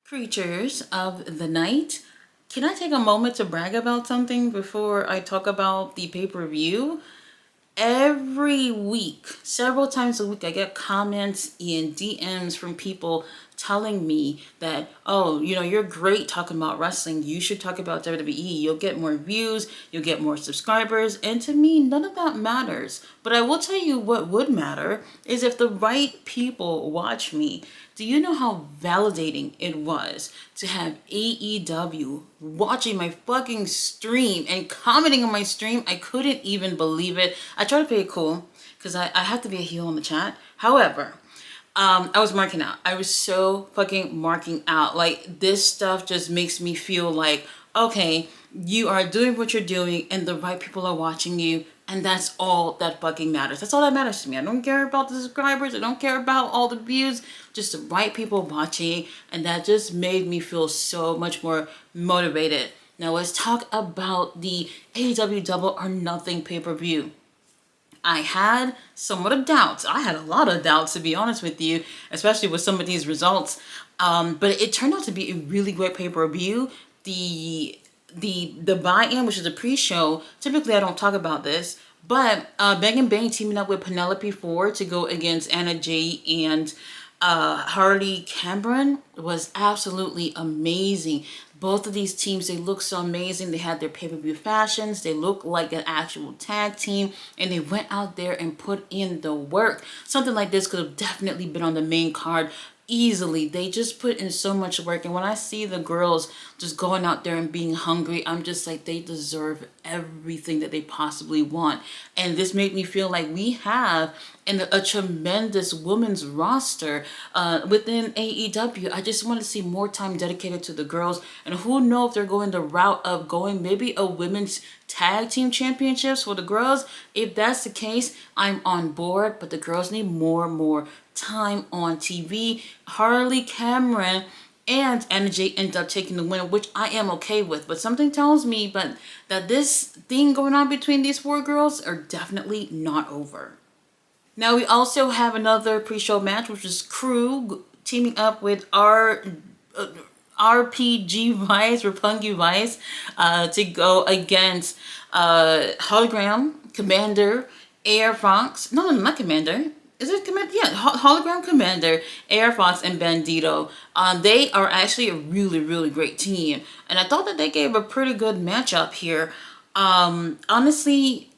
Creatures of the night. Can I take a moment to brag about something before I talk about the pay-per-view? Every week, several times a week, I get comments and DMs from people telling me that, oh, you're great talking about wrestling. You should talk about WWE. You'll get more views, you'll get more subscribers. And to me, none of that matters. But I will tell you what would matter is if the right people watch me. Do you know how validating it was to have AEW watching my fucking stream and commenting on my stream? I couldn't even believe it. I try to play it cool because I have to be a heel in the chat. However, I was marking out. I was so fucking marking out. Like, this stuff just makes me feel like, okay, you are doing what you're doing and the right people are watching you. And that's all that fucking matters. That's all that matters to me. I don't care about the subscribers. I don't care about all the views. Just the right people watching. And that just made me feel so much more motivated. Now let's talk about the AEW Double or Nothing pay-per-view. I had somewhat of doubts. I had a lot of doubts, to be honest with you, especially with some of these results. But it turned out to be a really great pay-per-view. The buy-in, which is a pre-show, typically I don't talk about this, but Megan Bayne teaming up with Penelope Ford to go against Anna Jay and Harley Cameron was absolutely amazing. Both of these teams, they look so amazing. They had their pay-per-view fashions. They look like an actual tag team, and they went out there and put in the work. Something like this could have definitely been on the main card easily. They just put in so much work, and when I see the girls just going out there and being hungry, I'm just like, they deserve everything that they possibly want. And this made me feel like we have a tremendous women's roster within AEW. I just want to see more time dedicated to the girls, and who knows if they're going the route of going maybe a women's tag team championships for the girls. If that's the case, I'm on board, but the girls need more time on TV. Harley Cameron and Energy end up taking the win, which I am okay with. But something tells me that this thing going on between these four girls are definitely not over. Now we also have another pre-show match, which is Crew teaming up with RPG Vice, Roppongi Vice, to go against Hologram, Commander, Air Fox. No, not Commander. Is it Commander? Yeah, Hologram Commander, Air Fox, and Bandito. They are actually a really great team. And I thought that they gave a pretty good matchup here. Honestly,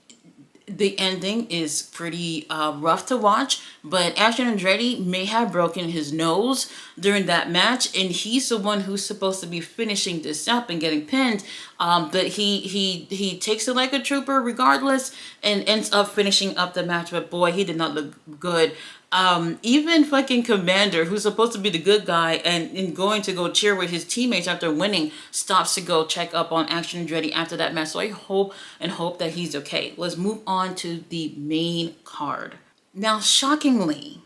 the ending is pretty rough to watch, but Andretti may have broken his nose during that match, and he's the one who's supposed to be finishing this up and getting pinned. But he takes it like a trooper regardless and ends up finishing up the match. But boy, he did not look good. Even fucking Commander, who's supposed to be the good guy and going to go cheer with his teammates after winning, stops to go check up on Action Andretti after that match. So I hope that he's okay. Let's move on to the main card. Now, shockingly,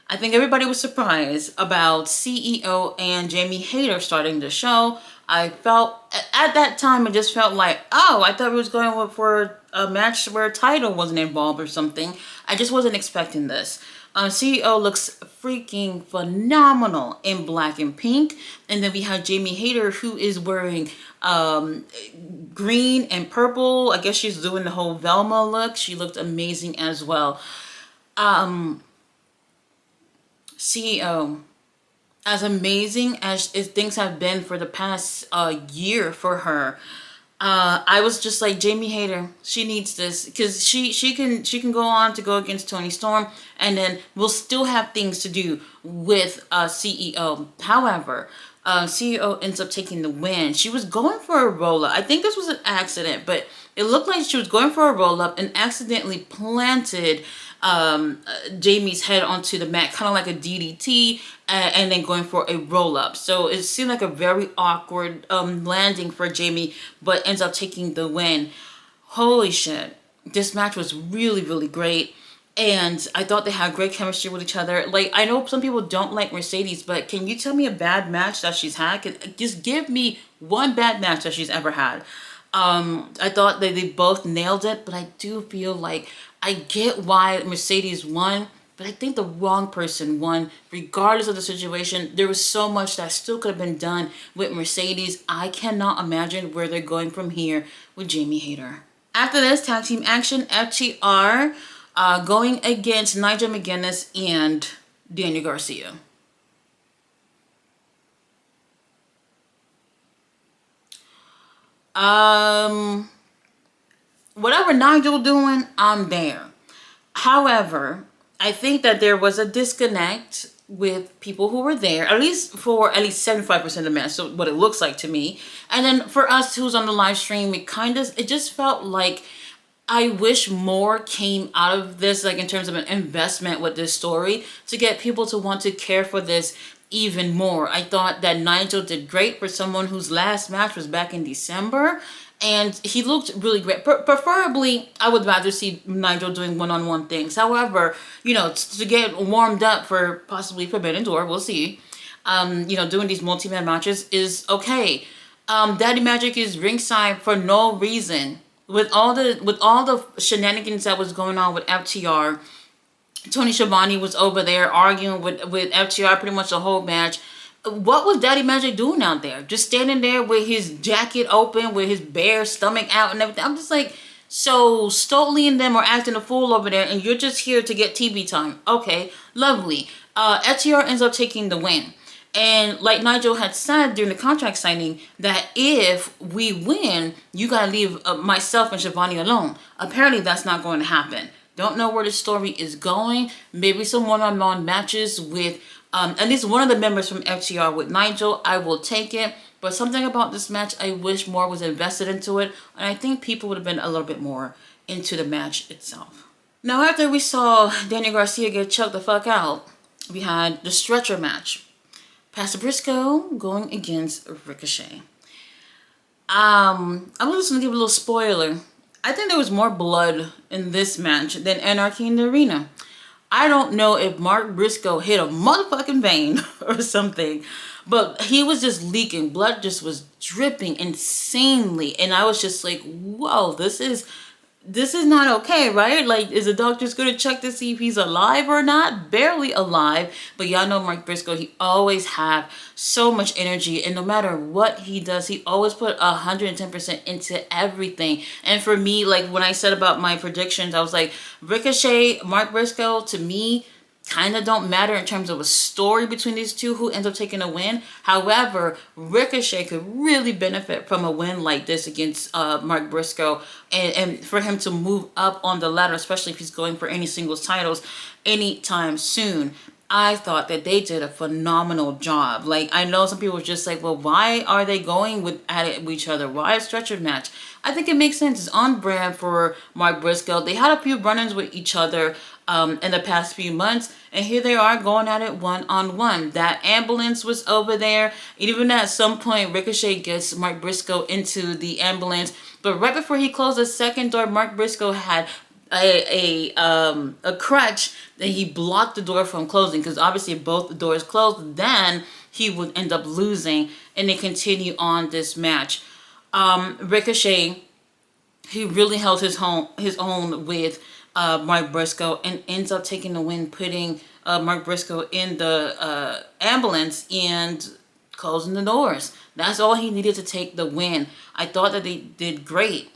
I think everybody was surprised about CEO and Jamie Hayter starting the show. I felt, at that time, it just felt like, oh, I thought we was going for a match where a title wasn't involved or something. I just wasn't expecting this. CEO looks freaking phenomenal in black and pink. And then we have Jamie Hayter, who is wearing green and purple. I guess she's doing the whole Velma look. She looked amazing as well. CEO, as amazing as things have been for the past year for her, I was just like, Jamie Hayter, she needs this, because she can go on to go against Toni Storm, and then we'll still have things to do with CEO. However, CEO ends up taking the win. She was going for a roll-up. I think this was an accident, but it looked like she was going for a roll-up and accidentally planted Jamie's head onto the mat, kind of like a DDT, and then going for a roll-up. So it seemed like a very awkward landing for Jamie, but ends up taking the win. Holy shit. This match was really great. And I thought they had great chemistry with each other. Like, I know some people don't like Mercedes, but can you tell me a bad match that she's had? Just give me one bad match that she's ever had. I thought that they both nailed it, but I do feel like I get why Mercedes won, but I think the wrong person won, regardless of the situation. There was so much that still could have been done with Mercedes. I cannot imagine where they're going from here with Jamie Hayter. After this, tag team action, FTR going against Nigel McGuinness and Daniel Garcia. Whatever Nigel doing, I'm there. However, I think that there was a disconnect with people who were there, at least 75% of the match, so what it looks like to me. And then for us who's on the live stream, it just felt like I wish more came out of this, like in terms of an investment with this story to get people to want to care for this even more. I thought that Nigel did great for someone whose last match was back in December. And he looked really great. Preferably, I would rather see Nigel doing one-on-one things. However, to get warmed up for possibly Forbidden Door, we'll see. Doing these multi-man matches is okay. Daddy Magic is ringside for no reason. With all the shenanigans that was going on with FTR, Tony Schiavone was over there arguing with FTR pretty much the whole match. What was Daddy Magic doing out there? Just standing there with his jacket open, with his bare stomach out and everything. I'm just like, so Stoley and them are acting a fool over there, and you're just here to get TV time. Okay, lovely. FTR ends up taking the win. And like Nigel had said during the contract signing, that if we win, you gotta leave myself and Schiavone alone. Apparently that's not going to happen. Don't know where the story is going. Maybe some one-on-one matches with at least one of the members from FTR with Nigel. I will take it. But something about this match, I wish more was invested into it. And I think people would have been a little bit more into the match itself. Now, after we saw Daniel Garcia get choked the fuck out, we had the stretcher match. Pastor Briscoe going against Ricochet. I'm just going to give a little spoiler. I think there was more blood in this match than Anarchy in the Arena. I don't know if Mark Briscoe hit a motherfucking vein or something, but he was just leaking. Blood just was dripping insanely. And I was just like, whoa, this is not okay, right? Like, is the doctor's going to check to see if he's alive or not? Barely alive. But y'all know Mark Briscoe, he always have so much energy. And no matter what he does, he always put 110% into everything. And for me, like when I said about my predictions, I was like, Ricochet, Mark Briscoe, to me, kind of don't matter in terms of a story between these two who ends up taking a win. However, Ricochet could really benefit from a win like this against Mark Briscoe, and for him to move up on the ladder, especially if he's going for any singles titles anytime soon. I thought that they did a phenomenal job. Like, I know some people were just like, well, why are they going at it with each other? Why a stretcher match? I think it makes sense. It's on brand for Mark Briscoe. They had a few run-ins with each other in the past few months, and here they are going at it one-on-one. That ambulance was over there, and even at some point, Ricochet gets Mark Briscoe into the ambulance, but right before he closed the second door, Mark Briscoe had a crutch that he blocked the door from closing, because obviously if both the doors closed, then he would end up losing, and they continue on this match. Ricochet, he really held his own with Mark Briscoe and ends up taking the win, putting Mark Briscoe in the ambulance and closing the doors. That's all he needed to take the win. I thought that they did great.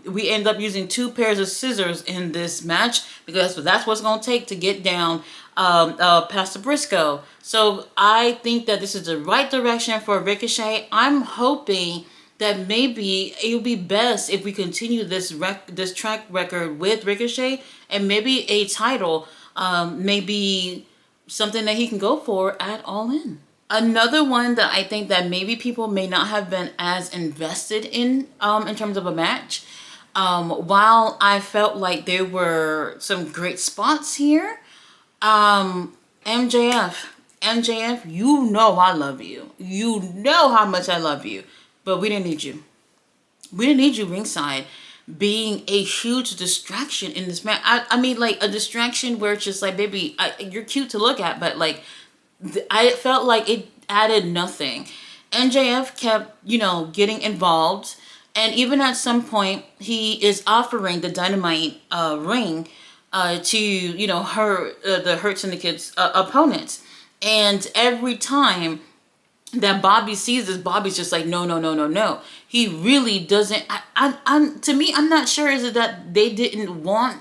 We end up using 2 pairs of scissors in this match because that's what's going to take to get down Pastor Briscoe. So I think that this is the right direction for Ricochet. I'm hoping that maybe it would be best if we continue this track record with Ricochet, and maybe a title, maybe something that he can go for at All In. Another one that I think that maybe people may not have been as invested in terms of a match, while I felt like there were some great spots here, MJF, you know I love you. You know how much I love you. But we didn't need you. We didn't need you ringside being a huge distraction in this match. I mean, like, a distraction where it's just like, baby, you're cute to look at, but like, I felt like it added nothing. MJF kept, getting involved. And even at some point, he is offering the Dynamite ring to the Hurt Syndicate's opponents. And every time that Bobby sees this, Bobby's just like, no, no, no, no, no. He really doesn't. To me, I'm not sure. Is it that they didn't want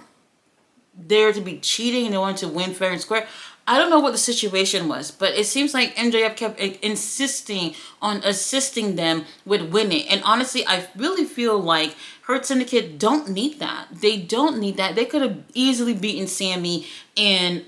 there to be cheating and they wanted to win fair and square? I don't know what the situation was, but it seems like MJF kept insisting on assisting them with winning. And honestly, I really feel like Hurt Syndicate don't need that. They don't need that. They could have easily beaten Sammy and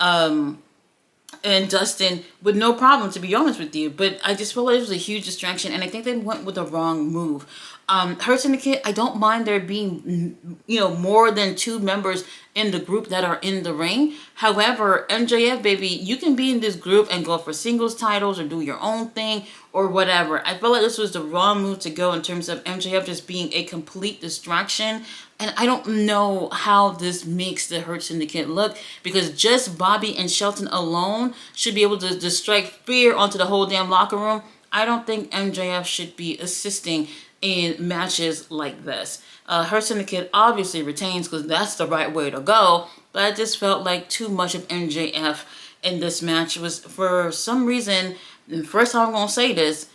Dustin with no problem, to be honest with you. But I just feel like it was a huge distraction, and I think they went with the wrong move. Hurt Syndicate, I don't mind there being, more than 2 members in the group that are in the ring. However, MJF, baby, you can be in this group and go for singles titles or do your own thing or whatever. I feel like this was the wrong move to go in terms of MJF just being a complete distraction. And I don't know how this makes the Hurt Syndicate look, because just Bobby and Shelton alone should be able to strike fear onto the whole damn locker room. I don't think MJF should be assisting in matches like this. Hurt Syndicate obviously retains because that's the right way to go, but I just felt like too much of MJF in this match was, for some reason, the first time I'm going to say this,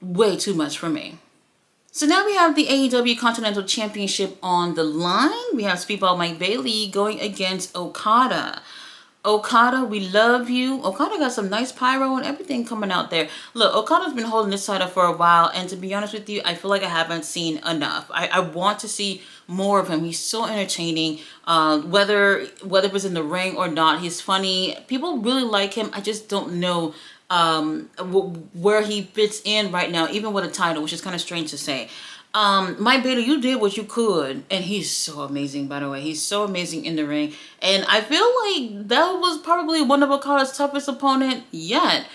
way too much for me. So now we have the AEW Continental Championship on the line. We have Speedball Mike Bailey going against Okada. Okada, we love you. Okada got some nice pyro and everything coming out there. Look, Okada's been holding this title for a while, and to be honest with you, I feel like I haven't seen enough. I want to see more of him. He's so entertaining. Whether it was in the ring or not, he's funny. People really like him. I just don't know where he fits in right now, even with a title, which is kind of strange to say. Mike Bailey, you did what you could, and he's so amazing, by the way. He's so amazing in the ring, and I feel like that was probably one of Okada's toughest opponent yet.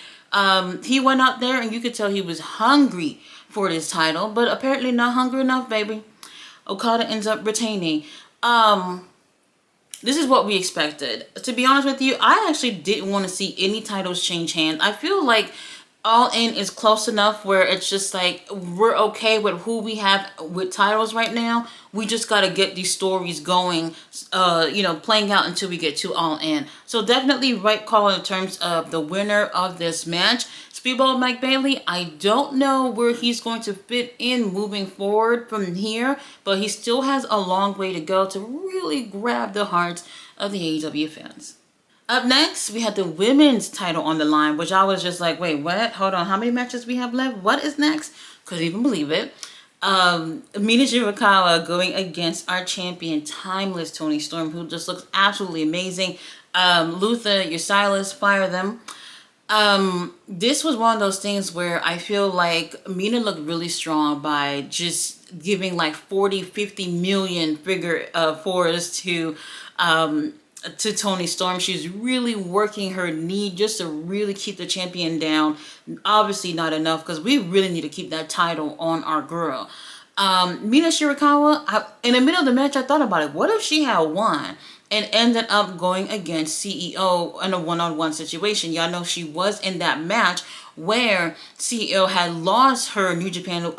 He went out there, and you could tell he was hungry for this title, but apparently not hungry enough, baby. Okada ends up retaining. This is what we expected. To be honest with you, I actually didn't want to see any titles change hands. I feel like All In is close enough where it's just like we're okay with who we have with titles right now. We just got to get these stories going, playing out until we get to All In. So definitely right call in terms of the winner of this match. Speedball Mike Bailey, I don't know where he's going to fit in moving forward from here, but he still has a long way to go to really grab the hearts of the AEW fans. Up next, we had the women's title on the line, which I was just like, wait, what? Hold on, how many matches we have left? What is next? Couldn't even believe it. Mina Shirakawa going against our champion, Timeless Toni Storm, who just looks absolutely amazing. Luther, your stylist, fire them. This was one of those things where I feel like Mina looked really strong by just giving like 40, 50 million figure fours to Toni Storm. She's really working her knee just to really keep the champion down. Obviously not enough, because we really need to keep that title on our girl. Mina Shirakawa, in the middle of the match, I thought about it. What if she had won and ended up going against CEO in a one-on-one situation? Y'all know she was in that match where CEO had lost her New Japan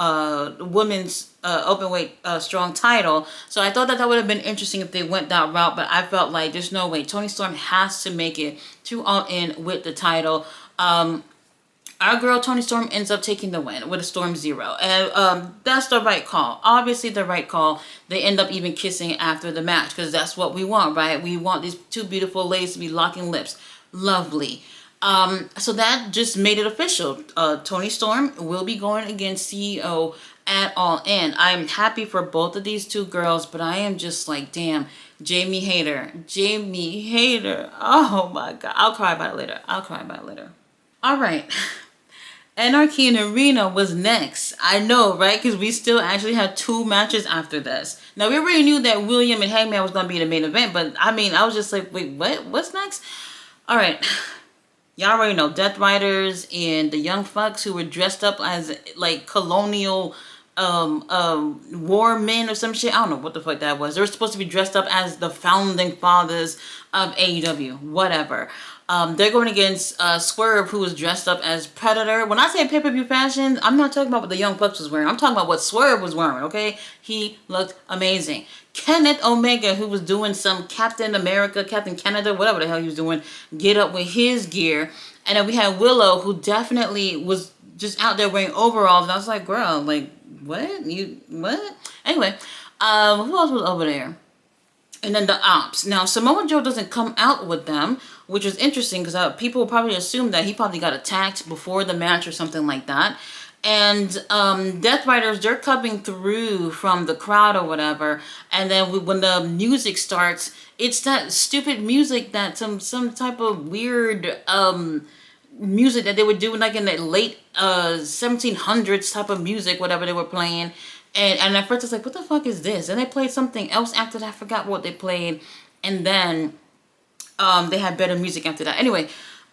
women's openweight strong title. So I thought that would have been interesting if they went that route, but I felt like there's no way. Toni Storm has to make it to All In with the title. Our girl Toni Storm ends up taking the win with a Storm Zero. And that's the right call. Obviously the right call. They end up even kissing after the match, because that's what we want, right? We want these two beautiful ladies to be locking lips. Lovely. So that just made it official. Toni Storm will be going against CEO at All In. I'm happy for both of these two girls, but I am just like, damn, Jamie Hayter. Oh my God. I'll cry about it later. All right. Anarchy in Arena was next. I know, right? Because we still actually had 2 matches after this. Now, we already knew that William and Hangman was going to be the main event, but I mean, I was just like, wait, what? What's next? All right. Y'all already know Death Riders and the Young Fucks, who were dressed up as like colonial war men or some shit. I don't know what the fuck that was. They were supposed to be dressed up as the founding fathers of AEW. Whatever. They're going against Swerve, who was dressed up as Predator. When I say pay-per-view fashion, I'm not talking about what the Young Bucks was wearing. I'm talking about what Swerve was wearing, okay? He looked amazing. Kenneth Omega, who was doing some Captain America, Captain Canada, whatever the hell he was doing, get up with his gear. And then we had Willow, who definitely was just out there wearing overalls. And I was like, girl, like, what? What? Anyway, who else was over there? And then the Ops. Now, Samoa Joe doesn't come out with them, which is interesting because people probably assume that he probably got attacked before the match or something like that. And Death Riders, they're coming through from the crowd or whatever. And then when the music starts, it's that stupid music that some type of weird music that they were doing like in the late 1700s type of music, whatever they were playing. And at first I was like, what the fuck is this? And they played something else after that. I forgot what they played. And then they had better music after that. Anyway,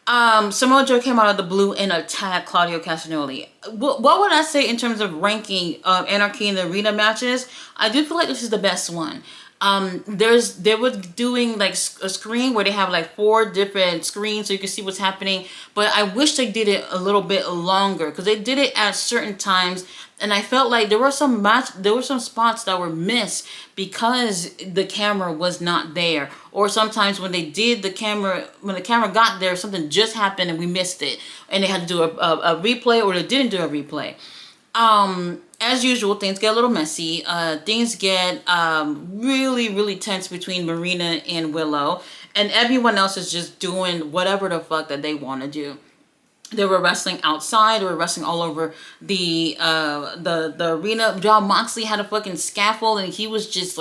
Samoa Joe came out of the blue and attacked Claudio Castagnoli. What would I say in terms of ranking Anarchy in the arena matches? I do feel like this is the best one. They were doing like a screen where they have like 4 different screens so you can see what's happening. But I wish they did it a little bit longer because they did it at certain times. And I felt like there were some spots that were missed because the camera was not there. Or sometimes when the camera got there, something just happened and we missed it. And they had to do a replay, or they didn't do a replay. As usual, things get a little messy. Things get really, really tense between Marina and Willow. And everyone else is just doing whatever the fuck that they want to do. They were wrestling outside. They were wrestling all over the arena. Jon Moxley had a fucking scaffold and he was just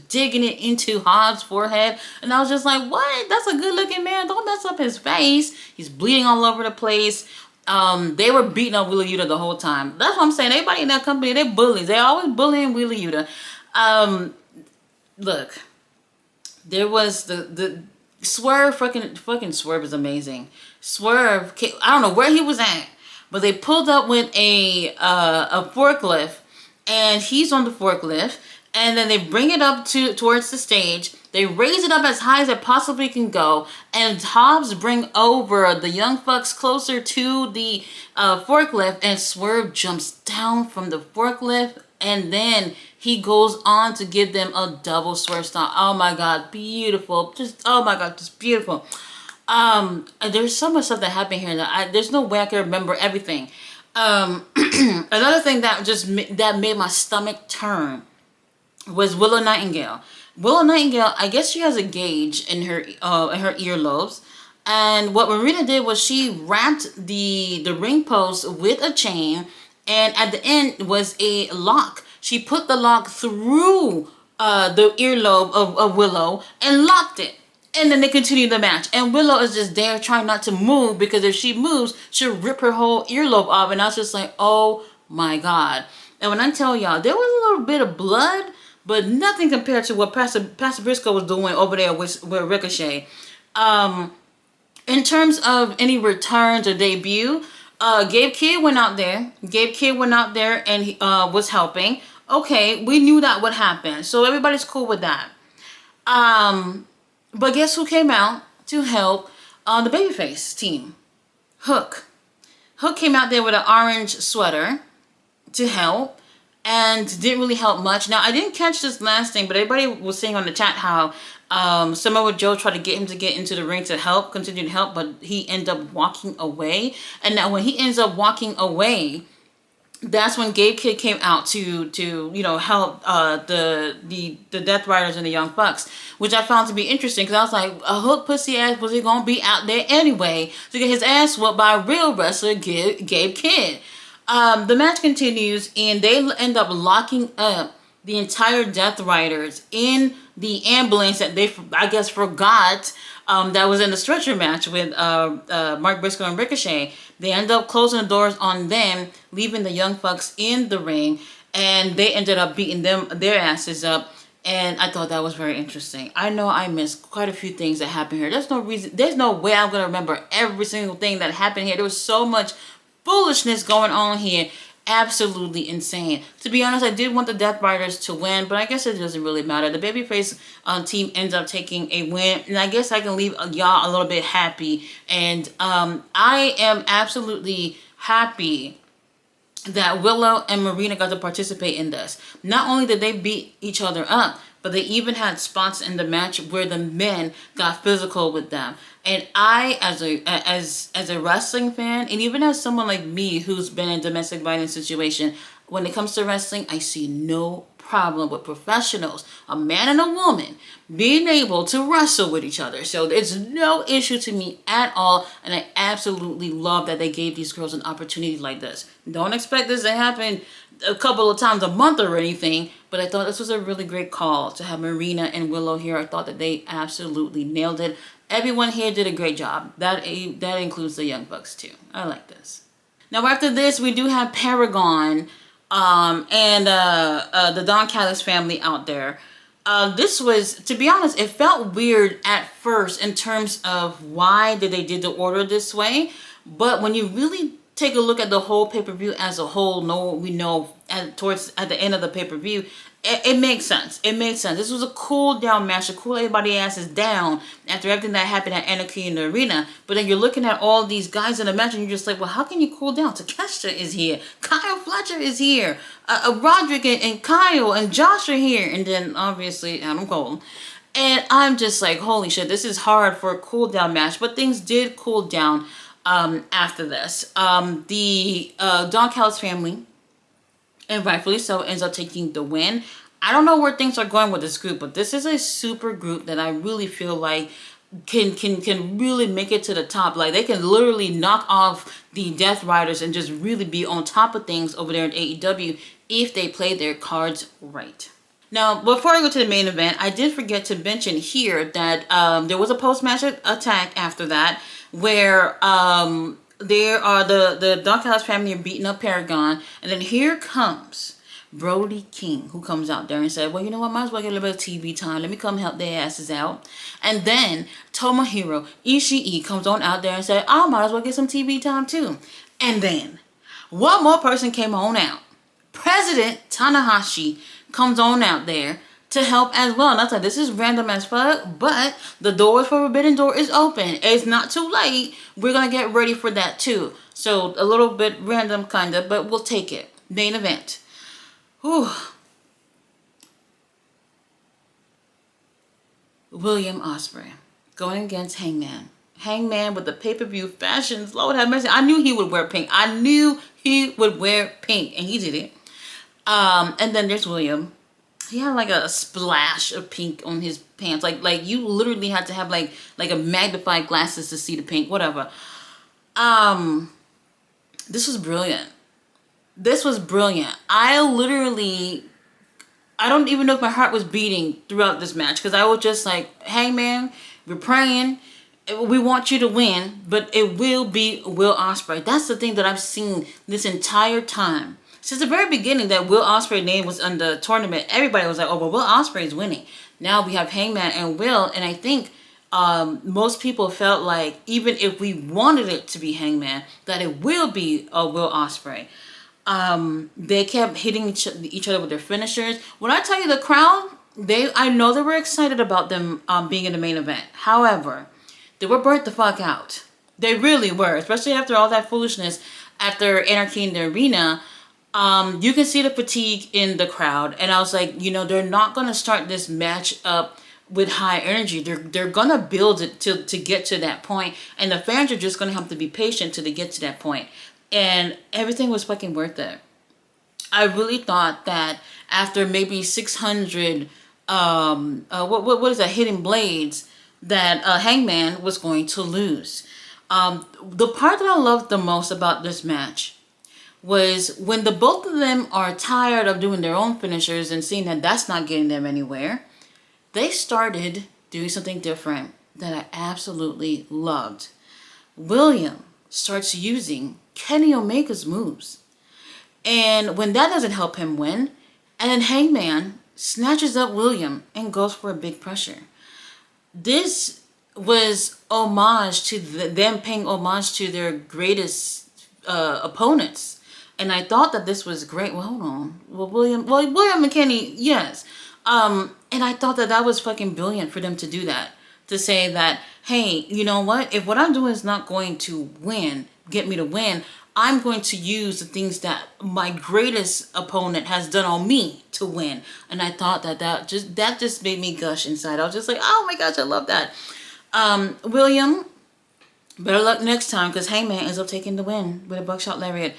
digging it into Hobbs' forehead. And I was just like, what? That's a good looking man. Don't mess up his face. He's bleeding all over the place. They were beating up Wheeler Yuta the whole time. That's what I'm saying. Everybody in that company, they're bullies. They're always bullying Wheeler Yuta. Look, there was the Swerve, fucking Swerve is amazing. Swerve, I don't know where he was at, but they pulled up with a forklift, and he's on the forklift, and then they bring it up towards the stage. They raise it up as high as it possibly can go, and Hobbs bring over the Young Bucks closer to the forklift, and Swerve jumps down from the forklift, and then he goes on to give them a double swerve stomp. Oh my God, beautiful! Oh my God, just beautiful. There's so much stuff that happened here that there's no way I can remember everything. Another thing that made my stomach turn was Willow Nightingale. Willow Nightingale, I guess she has a gauge in her earlobes. And what Marina did was she wrapped the ring post with a chain, and at the end was a lock. She put the lock through the earlobe of Willow and locked it. And then they continue the match. And Willow is just there trying not to move because if she moves, she'll rip her whole earlobe off. And I was just like, oh my God. And when I tell y'all, there was a little bit of blood, but nothing compared to what Pastor Briscoe was doing over there with Ricochet. In terms of any returns or debut, Gabe Kidd went out there. And he was helping. Okay, we knew that would happen. So everybody's cool with that. But guess who came out to help the babyface team? Hook. Hook came out there with an orange sweater to help and didn't really help much. Now, I didn't catch this last thing, but everybody was saying on the chat how Samoa Joe tried to get him to get into the ring to help, continue to help, but he ended up walking away. And now when he ends up walking away, that's when Gabe Kidd came out to help the Death Riders and the Young Bucks, which I found to be interesting because I was like, a Hook pussy ass was he gonna be out there anyway to get his ass whooped by a real wrestler, Gabe Kidd. The match continues and they end up locking up the entire Death Riders in the ambulance that they, I guess, forgot that was in the stretcher match with Mark Briscoe and Ricochet. They end up closing the doors on them, leaving the Young Bucks in the ring, and they ended up beating their asses up. And I thought that was very interesting. I know I missed quite a few things that happened here. There's no way I'm gonna remember every single thing that happened here. There was so much foolishness going on here. absolutely insane. To be honest, I did want the Death Riders to win, but I guess it doesn't really matter. The babyface team ends up taking a win, and I guess I can leave y'all a little bit happy. And I am absolutely happy that Willow and Marina got to participate in this. Not only did they beat each other up, but they even had spots in the match where the men got physical with them. And I, as a wrestling fan, and even as someone like me who's been in domestic violence situation, when it comes to wrestling, I see no problem with professionals, a man and a woman, being able to wrestle with each other. So it's no issue to me at all, and I absolutely love that they gave these girls an opportunity like this. Don't expect this to happen a couple of times a month or anything, but I thought this was a really great call to have Marina and Willow here. I thought that they absolutely nailed it. Everyone here did a great job. That includes the Young Bucks too. I like this. Now after this, we do have Paragon and the Don Callis family out there. This was, to be honest, it felt weird at first in terms of why they did the order this way. But when you really take a look at the whole pay-per-view as a whole, we know at the end of the pay-per-view, it makes sense. It makes sense. This was a cool down match to cool everybody's asses down after everything that happened at Anarchy in the arena. But then you're looking at all these guys in the match and you're just like, well, how can you cool down? Takeshita is here. Kyle Fletcher is here. Roderick and Kyle and Josh are here. And then obviously Adam Cole. And I'm just like, holy shit, this is hard for a cool down match. But things did cool down after this. The Don Callis family, and rightfully so, ends up taking the win. I don't know where things are going with this group, but this is a super group that I really feel like can really make it to the top. Like, they can literally knock off the Death Riders and just really be on top of things over there in AEW if they play their cards right. Now, before I go to the main event, I did forget to mention here that there was a post-match attack after that where there are the Don Callis family are beating up Paragon, and then here comes Brody King, who comes out there and said, well, you know what, might as well get a little bit of TV time. Let me come help their asses out. And then Tomohiro Ishii comes on out there and said, I might as well get some TV time too. And then one more person came on out. President Tanahashi comes on out there to help as well. And I thought, this is random as fuck, but the door for Forbidden Door is open. It's not too late. We're going to get ready for that too. So a little bit random kind of, but we'll take it. Main event. Whew. William Ospreay going against Hangman. Hangman with the pay-per-view fashions. Lord have mercy. I knew he would wear pink. I knew he would wear pink, and he did it. And then there's William. He had like a splash of pink on his pants. Like you literally had to have like a magnified glasses to see the pink, whatever. This was brilliant. This was brilliant. I don't even know if my heart was beating throughout this match, because I was just like, Hangman, we're praying. We want you to win, but it will be Will Ospreay. That's the thing that I've seen this entire time. Since the very beginning that Will Ospreay's name was on the tournament, everybody was like, oh, well, Will Ospreay is winning. Now we have Hangman and Will, and I think most people felt like, even if we wanted it to be Hangman, that it will be Will Ospreay. They kept hitting each other with their finishers. When I tell you, the crowd, I know they were excited about them being in the main event. However, they were burnt the fuck out. They really were, especially after all that foolishness after Anarchy in the arena. You can see the fatigue in the crowd, and I was like, they're not gonna start this match up with high energy. They're gonna build it to get to that point, and the fans are just gonna have to be patient till they get to that point. And everything was fucking worth it. I really thought that after maybe 600, what is that, hidden blades, that Hangman was going to lose. The part that I loved the most about this match was when the both of them are tired of doing their own finishers and seeing that that's not getting them anywhere, they started doing something different that I absolutely loved. William starts using Kenny Omega's moves. And when that doesn't help him win, and then Hangman snatches up William and goes for a big pressure. This was homage to them paying homage to their greatest opponents. And I thought that this was great. Well, hold on. William McKinney, yes. And I thought that that was fucking brilliant for them to do that. To say that, hey, you know what? If what I'm doing is not going to get me to win, I'm going to use the things that my greatest opponent has done on me to win. And I thought that just made me gush inside. I was just like, oh my gosh, I love that. William, better luck next time, because Hangman ends up taking the win with a buckshot lariat.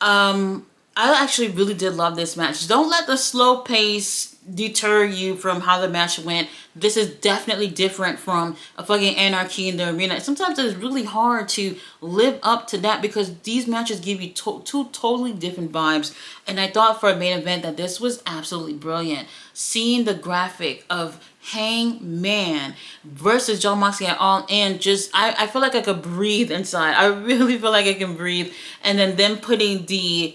I actually really did love this match. Don't let the slow pace deter you from how the match went. This is definitely different from a fucking Anarchy in the arena. Sometimes it's really hard to live up to that because these matches give you two totally different vibes. And I thought for a main event that this was absolutely brilliant. Seeing the graphic of Hangman versus Jon Moxley at All In, I feel like I could breathe inside. I really feel like I can breathe. And then them putting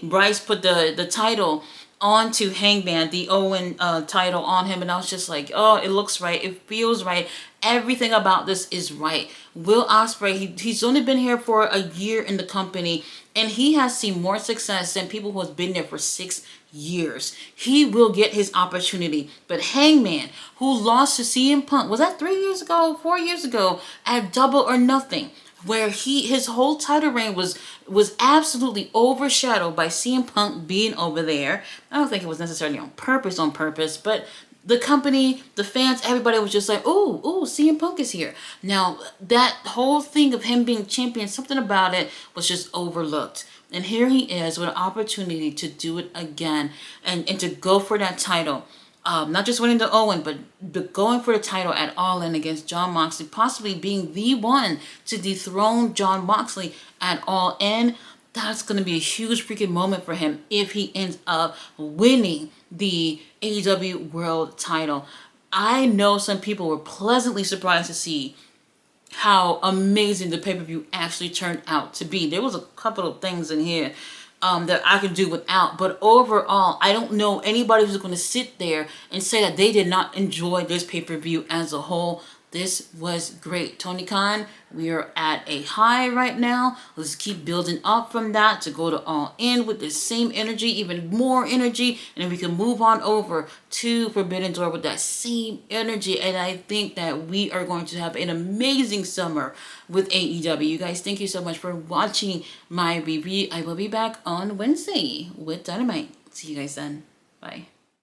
Bryce put the title onto Hangman, the Owen title on him, and I was just like, oh, it looks right, it feels right, everything about this is right. Will Ospreay, he's only been here for a year in the company, and he has seen more success than people who have been there for 6 years. He will get his opportunity. But Hangman, who lost to CM Punk, was that 3 years ago, 4 years ago, at Double or Nothing, where his whole title reign was absolutely overshadowed by CM Punk being over there. I don't think it was necessarily on purpose, but the company, the fans, everybody was just like, ooh, CM Punk is here. Now, that whole thing of him being champion, something about it was just overlooked. And here he is with an opportunity to do it again and to go for that title. Not just winning the Owen, but going for the title at All In against Jon Moxley, possibly being the one to dethrone Jon Moxley at All In. That's going to be a huge freaking moment for him if he ends up winning the AEW World title. I know some people were pleasantly surprised to see how amazing the pay-per-view actually turned out to be. There was a couple of things in here that I could do without. But overall, I don't know anybody who's going to sit there and say that they did not enjoy this pay-per-view as a whole. This was great. Tony Khan, we are at a high right now. Let's keep building up from that to go to All In with the same energy, even more energy. And then we can move on over to Forbidden Door with that same energy. And I think that we are going to have an amazing summer with AEW. You guys, thank you so much for watching my review. I will be back on Wednesday with Dynamite. See you guys then. Bye.